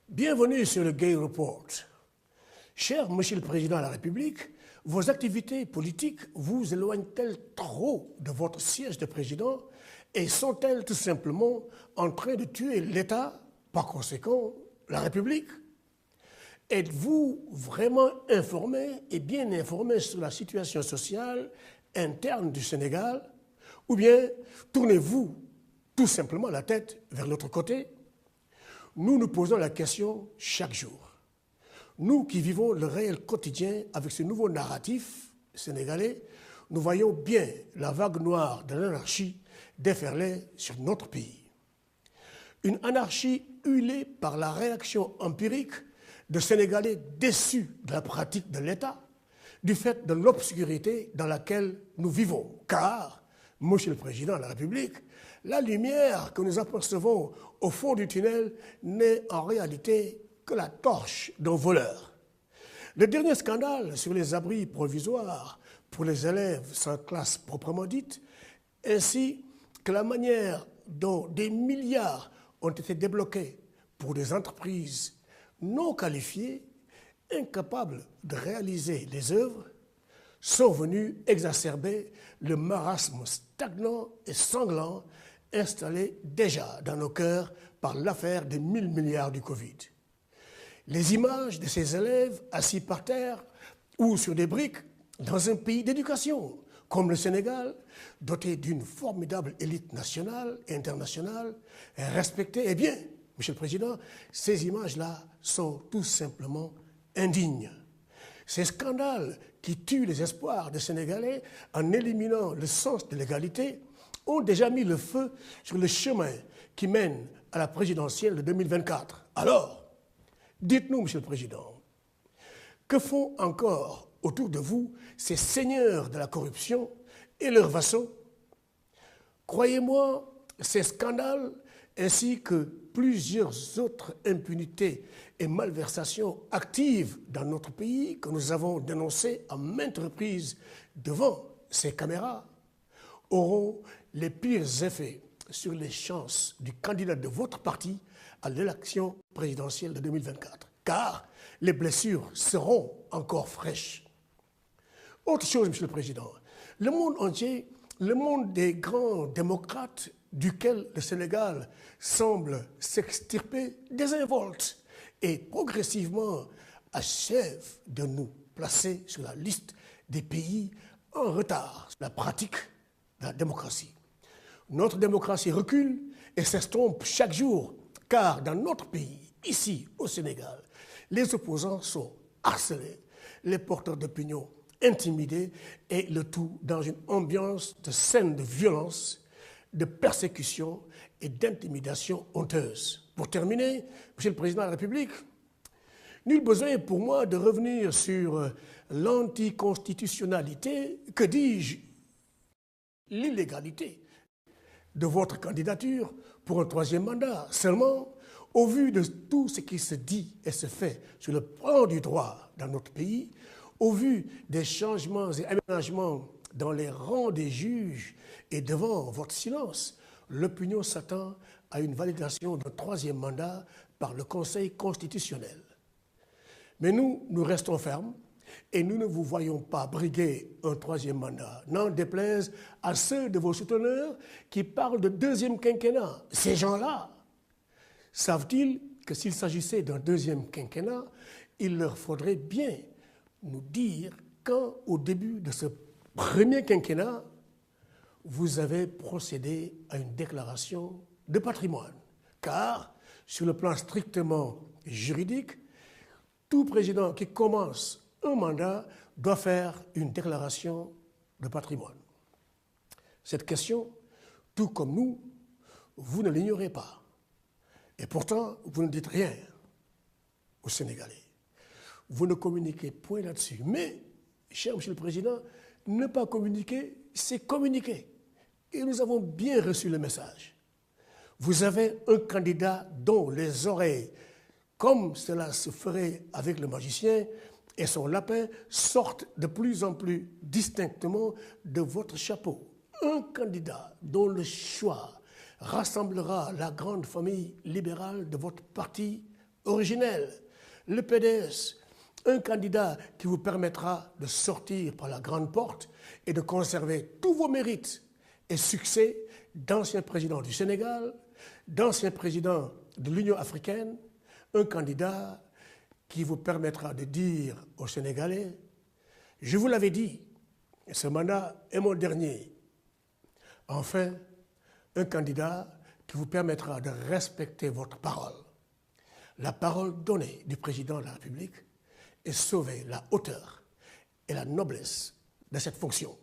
Bienvenue sur le Gay Report. Cher Monsieur le Président de la République, vos activités politiques vous éloignent-elles trop de votre siège de président et sont-elles tout simplement en train de tuer l'État, par conséquent la République? Êtes-vous vraiment informé et bien informé sur la situation sociale interne du Sénégal? Ou bien tournez-vous tout simplement la tête vers l'autre côté? Nous nous posons la question chaque jour. Nous qui vivons le réel quotidien avec ce nouveau narratif sénégalais, nous voyons bien la vague noire de l'anarchie déferler sur notre pays. Une anarchie huilée par la réaction empirique de Sénégalais déçus de la pratique de l'État, du fait de l'obscurité dans laquelle nous vivons. Car, Monsieur le Président de la République, la lumière que nous apercevons au fond du tunnel n'est en réalité que la torche d'un voleur. Le dernier scandale sur les abris provisoires pour les élèves sans classe proprement dite, ainsi que la manière dont des milliards ont été débloqués pour des entreprises non qualifiées, incapables de réaliser les œuvres, sont venus exacerber le marasme stagnant et sanglant installé déjà dans nos cœurs par l'affaire des 1000 milliards du Covid. Les images de ces élèves assis par terre ou sur des briques dans un pays d'éducation comme le Sénégal, doté d'une formidable élite nationale et internationale, respectée, eh bien, Monsieur le Président, ces images-là sont tout simplement indignes. Ces scandales qui tuent les espoirs des Sénégalais en éliminant le sens de l'égalité ont déjà mis le feu sur le chemin qui mène à la présidentielle de 2024. Alors, dites-nous, Monsieur le Président, que font encore autour de vous ces seigneurs de la corruption et leurs vassaux? Croyez-moi, ces scandales ainsi que plusieurs autres impunités et malversations actives dans notre pays que nous avons dénoncées à maintes reprises devant ces caméras auront les pires effets sur les chances du candidat de votre parti à l'élection présidentielle de 2024, car les blessures seront encore fraîches. Autre chose, Monsieur le Président, le monde entier, le monde des grands démocrates duquel le Sénégal semble s'extirper, désinvolte et progressivement achève de nous placer sur la liste des pays en retard sur la pratique de la démocratie. Notre démocratie recule et s'estompe chaque jour, car dans notre pays, ici au Sénégal, les opposants sont harcelés, les porteurs d'opinion intimidés, et le tout dans une ambiance de scène de violence, de persécution et d'intimidation honteuse. Pour terminer, Monsieur le Président de la République, nul besoin pour moi de revenir sur l'anticonstitutionnalité, que dis-je, l'illégalité de votre candidature pour un troisième mandat. Seulement, au vu de tout ce qui se dit et se fait sur le plan du droit dans notre pays, au vu des changements et aménagements dans les rangs des juges et devant votre silence, l'opinion s'attend à une validation d'un troisième mandat par le Conseil constitutionnel. Mais nous restons fermes et nous ne vous voyons pas briguer un troisième mandat, n'en déplaise à ceux de vos souteneurs qui parlent de deuxième quinquennat. Ces gens-là, savent-ils que s'il s'agissait d'un deuxième quinquennat, il leur faudrait bien nous dire quand, au début de ce premier quinquennat, vous avez procédé à une déclaration de patrimoine. Car, sur le plan strictement juridique, tout président qui commence un mandat doit faire une déclaration de patrimoine. Cette question, tout comme nous, vous ne l'ignorez pas. Et pourtant, vous ne dites rien aux Sénégalais. Vous ne communiquez point là-dessus. Mais, cher Monsieur le Président, ne pas communiquer, c'est communiquer. Et nous avons bien reçu le message. Vous avez un candidat dont les oreilles, comme cela se ferait avec le magicien, et son lapin sortent de plus en plus distinctement de votre chapeau. Un candidat dont le choix rassemblera la grande famille libérale de votre parti originel, le PDS, un candidat qui vous permettra de sortir par la grande porte et de conserver tous vos mérites et succès d'ancien président du Sénégal, d'ancien président de l'Union africaine, un candidat qui vous permettra de dire aux Sénégalais, je vous l'avais dit, ce mandat est mon dernier. Enfin, un candidat qui vous permettra de respecter votre parole, la parole donnée du président de la République, et sauver la hauteur et la noblesse de cette fonction.